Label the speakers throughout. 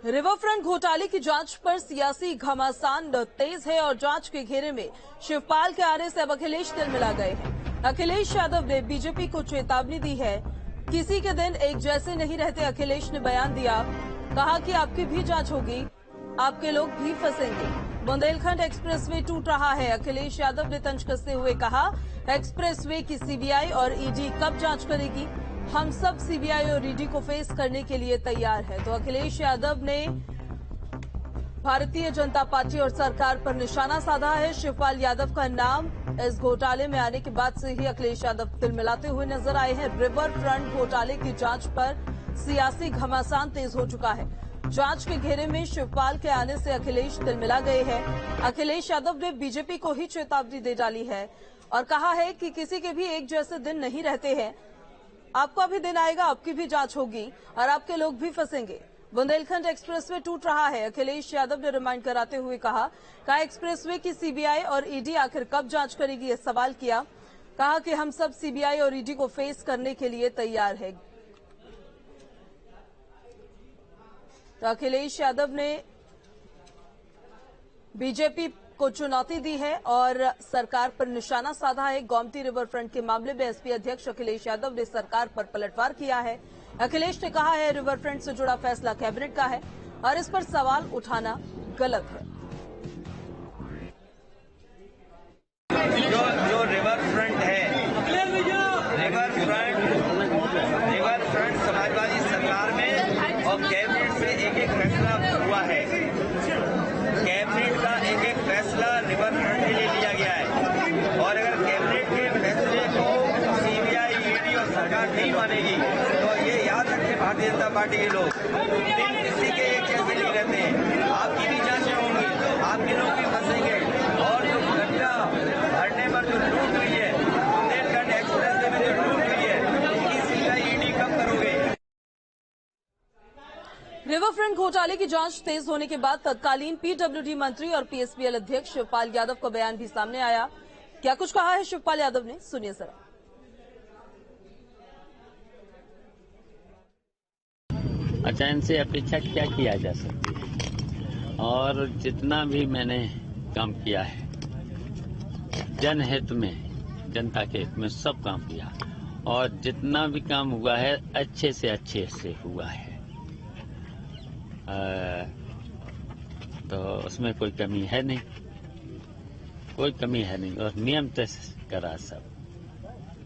Speaker 1: Riverfront घोटाले की जांच पर सियासी घमासान तेज है और जांच के घेरे में शिवपाल के आने से अब अखिलेश तिलमिला गए हैं। अखिलेश यादव ने बीजेपी को चेतावनी दी है। किसी के दिन एक जैसे नहीं रहते, अखिलेश ने बयान दिया। कहा कि आपकी भी जांच होगी, आपके लोग भी फंसेंगे। बुंदेलखंड एक्सप्रेसवे टूट रहा है। अखिलेश यादव ने तंज कसते हुए कहा, एक्सप्रेसवे की सीबीआई और ईडी कब जांच करेगी? हम सब सीबीआई और ईडी को फेस करने के लिए तैयार है। तो अखिलेश यादव ने भारतीय जनता पार्टी और सरकार पर निशाना साधा है। शिवपाल यादव का नाम इस घोटाले में आने के बाद से ही अखिलेश यादव तिलमिलाते हुए नजर आए हैं। रिवर फ्रंट घोटाले की जांच पर सियासी घमासान तेज हो चुका है। जांच के घेरे में शिवपाल के आने से अखिलेश तिलमिला गए हैं। अखिलेश यादव ने बीजेपी को ही चेतावनी दे डाली है और कहा है कि किसी के भी एक जैसे दिन नहीं रहते हैं। आपका भी दिन आएगा, आपकी भी जांच होगी और आपके लोग भी फंसेंगे। बुंदेलखंड एक्सप्रेसवे टूट रहा है। अखिलेश यादव ने रिमाइंड कराते हुए कहा एक्सप्रेसवे की सीबीआई और ईडी आखिर कब जांच करेगी, यह सवाल किया। कहा कि हम सब सीबीआई और ईडी को फेस करने के लिए तैयार है। तो अखिलेश यादव ने बीजेपी को चुनौती दी है और सरकार पर निशाना साधा है। गोमती रिवरफ्रंट के मामले में एसपी अध्यक्ष अखिलेश यादव ने सरकार पर पलटवार किया है। अखिलेश ने कहा है रिवरफ्रंट से जुड़ा फैसला कैबिनेट का है और इस पर सवाल उठाना गलत है।
Speaker 2: जो रिवरफ्रंट है, रिवरफ्रंट समाजवादी सरकार में और कैबिनेट में एक एक फैसला हुआ है। कैबिनेट का एक एक फैसला रिवरफ्रंट के लिए लिया गया है और अगर कैबिनेट के फैसले को सीबीआई, ईडी और सरकार नहीं मानेगी तो ये याद रखें भारतीय जनता पार्टी के लोग, दिन किसी के एक जैसे नहीं रहते हैं। आपकी भी जांचें होंगी, आपके लोग भी फंसेंगे। और जो घटना भरने पर जो लूट हुई है, बुंदेलखंड एक्सप्रेसवे में जो लूट हुई है, इसकी सीबीआई, ईडी कब करोगे?
Speaker 1: रिवरफ्रंट घोटाले की जांच तेज होने के बाद तत्कालीन पीडब्ल्यूडी मंत्री और पीएसपीएल अध्यक्ष शिवपाल यादव का बयान भी सामने आया। क्या कुछ कहा है शिवपाल यादव ने, सुनिए जरा।
Speaker 3: अच्छा, इनसे अपेक्षा क्या किया जा सकती है? और जितना भी मैंने काम किया है जनहित में, जनता के हित में सब काम किया और जितना भी काम हुआ है अच्छे से हुआ है। तो उसमें कोई कमी है नहीं, कोई कमी है नहीं और नियम तय करा सब।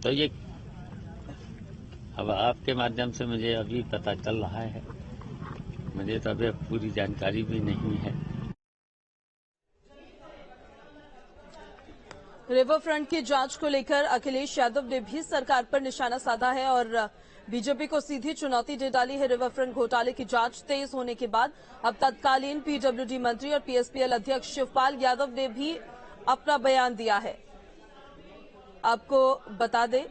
Speaker 3: तो ये अब आपके माध्यम से मुझे अभी पता चल रहा है, मुझे तो अभी पूरी जानकारी भी नहीं है।
Speaker 1: रिवरफ्रंट की जांच को लेकर अखिलेश यादव ने भी सरकार पर निशाना साधा है और बीजेपी को सीधी चुनौती दे डाली है। रिवरफ्रंट घोटाले की जांच तेज होने के बाद अब तत्कालीन पीडब्ल्यूडी मंत्री और पीएसपीएल अध्यक्ष शिवपाल यादव ने भी अपना बयान दिया है। आपको बता दें,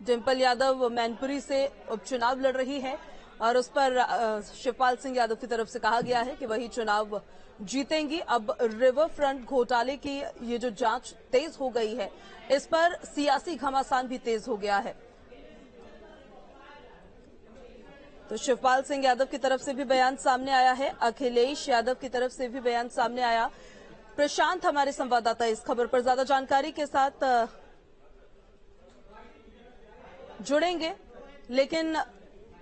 Speaker 1: डिंपल यादव मैनपुरी से उपचुनाव लड़ रही है और उस पर शिवपाल सिंह यादव की तरफ से कहा गया है कि वही चुनाव जीतेंगी। अब रिवरफ्रंट घोटाले की ये जो जांच तेज हो गई है, इस पर सियासी घमासान भी तेज हो गया है। तो शिवपाल सिंह यादव की तरफ से भी बयान सामने आया है, अखिलेश यादव की तरफ से भी बयान सामने आया। प्रशांत हमारे संवाददाता इस खबर पर ज्यादा जानकारी के साथ जुड़ेंगे, लेकिन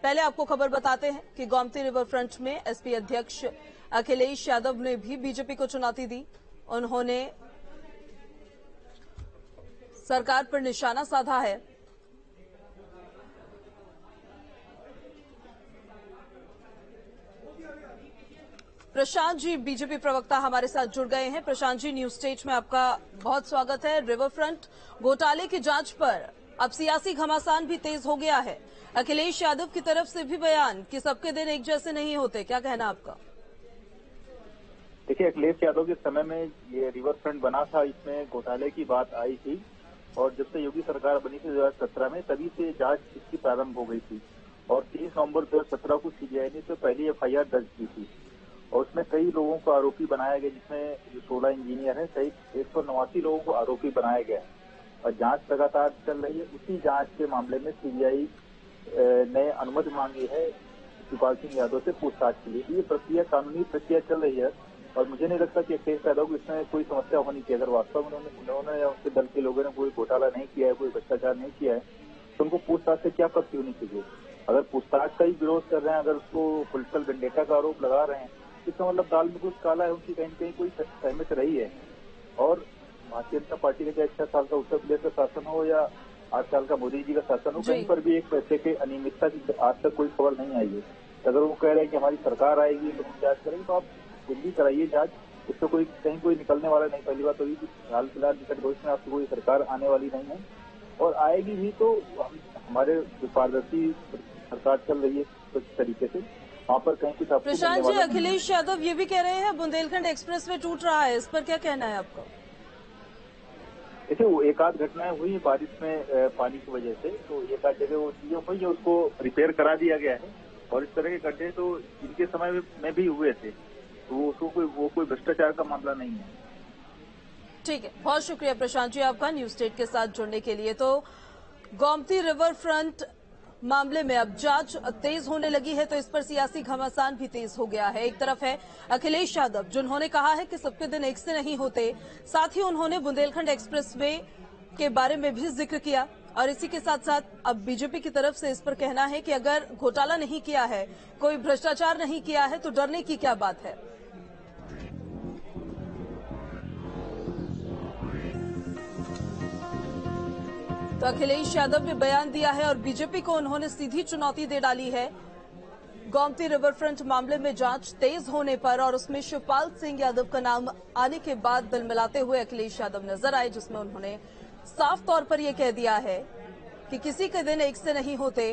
Speaker 1: पहले आपको खबर बताते हैं कि गोमती रिवरफ्रंट में एसपी अध्यक्ष अखिलेश यादव ने भी बीजेपी को चुनौती दी। उन्होंने सरकार पर निशाना साधा है। प्रशांत जी, बीजेपी प्रवक्ता हमारे साथ जुड़ गए हैं। प्रशांत जी, न्यूज स्टेज में आपका बहुत स्वागत है। रिवरफ्रंट घोटाले की जांच पर अब सियासी घमासान भी तेज हो गया है। अखिलेश यादव की तरफ से भी बयान कि सबके दिन एक जैसे नहीं होते, क्या कहना आपका?
Speaker 4: देखिए, अखिलेश यादव के समय में ये रिवरफ्रंट बना था, इसमें घोटाले की बात आई थी और जब से योगी सरकार बनी थी 2017 में, तभी से जांच इसकी प्रारंभ हो गई थी और 30 नवंबर 2017 को सीबीआई ने तो पहली एफआईआर दर्ज की थी और उसमें कई लोगों को आरोपी बनाया गया, जिसमें 16 इंजीनियर हैं, सहित 189 लोगों को आरोपी बनाया गया और जांच लगातार चल रही है। उसी जांच के मामले में सीबीआई ने अनुमति मांगी है शिवपाल सिंह यादव से पूछताछ के लिए। ये प्रक्रिया, कानूनी प्रक्रिया चल रही है और मुझे नहीं लगता कि अखिलेश यादव को इसमें कोई समस्या होनी चाहिए। अगर वास्तव में उन्होंने या उनके दल के लोगों ने कोई घोटाला नहीं किया है, कोई भ्रष्टाचार नहीं किया है, तो उनको पूछताछ से क्या आपत्ति होनी चाहिए। अगर पूछताछ का ही विरोध कर रहे हैं, अगर उसको पॉलिटिकल वेंडेटा का आरोप लगा रहे हैं, इसका मतलब दाल में कुछ काला है, उनकी कहीं न कहीं कोई सहमत रही है। और भारतीय जनता पार्टी का चाहे 6 साल का उत्तर प्रदेश का शासन हो या 8 साल का मोदी जी का शासन हो, कहीं पर भी एक पैसे के अनियमितता की आज तक कोई खबर नहीं आई है। अगर वो कह रहे हैं कि हमारी सरकार आएगी तो हम जांच करेंगे, तो आप दिल्ली कराइए जांच, इससे कोई कहीं कोई निकलने वाला नहीं। पहली बात तो ये कि हाल फिलहाल निकट भविष्य में आपकी कोई सरकार आने वाली नहीं है, और आएगी भी तो हमारे पारदर्शी सरकार चल रही है कुछ तरीके से, वहाँ पर कहीं कुछ आपको
Speaker 1: प्रशांत जी, अखिलेश यादव ये भी कह रहे हैं बुंदेलखंड एक्सप्रेसवे टूट रहा है, इस पर क्या कहना है आपका?
Speaker 4: देखिए, वो एक आध घटनाएं हुई बारिश में पानी की वजह से, तो एक आध जगह वो चीजें हुई है, उसको रिपेयर करा दिया गया है। और इस तरह के गड्ढे तो इनके समय में भी हुए थे, तो वो कोई भ्रष्टाचार का मामला नहीं है।
Speaker 1: ठीक है, बहुत शुक्रिया प्रशांत जी आपका न्यूज स्टेट के साथ जुड़ने के लिए। तो गोमती रिवर फ्रंट मामले में अब जांच तेज होने लगी है, तो इस पर सियासी घमासान भी तेज हो गया है। एक तरफ है अखिलेश यादव, जिन्होंने कहा है कि सबके दिन एक से नहीं होते, साथ ही उन्होंने बुंदेलखंड एक्सप्रेसवे के बारे में भी जिक्र किया, और इसी के साथ साथ अब बीजेपी की तरफ से इस पर कहना है कि अगर घोटाला नहीं किया है, कोई भ्रष्टाचार नहीं किया है, तो डरने की क्या बात है। तो अखिलेश यादव ने बयान दिया है और बीजेपी को उन्होंने सीधी चुनौती दे डाली है गोमती रिवरफ्रंट मामले में जांच तेज होने पर, और उसमें शिवपाल सिंह यादव का नाम आने के बाद दिल मिलाते हुए अखिलेश यादव नजर आए, जिसमें उन्होंने साफ तौर पर यह कह दिया है कि किसी के दिन एक से नहीं होते।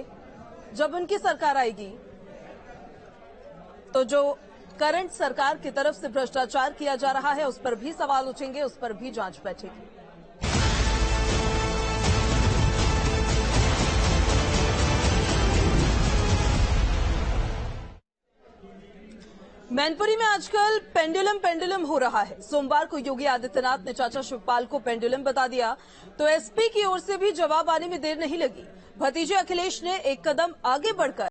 Speaker 1: जब उनकी सरकार आएगी तो जो करंट सरकार की तरफ से भ्रष्टाचार किया जा रहा है उस पर भी सवाल उठेंगे, उस पर भी जांच बैठेगी। मैनपुरी में आजकल पेंडुलम हो रहा है। सोमवार को योगी आदित्यनाथ ने चाचा शिवपाल को पेंडुलम बता दिया, तो एसपी की ओर से भी जवाब आने में देर नहीं लगी। भतीजे अखिलेश ने एक कदम आगे बढ़कर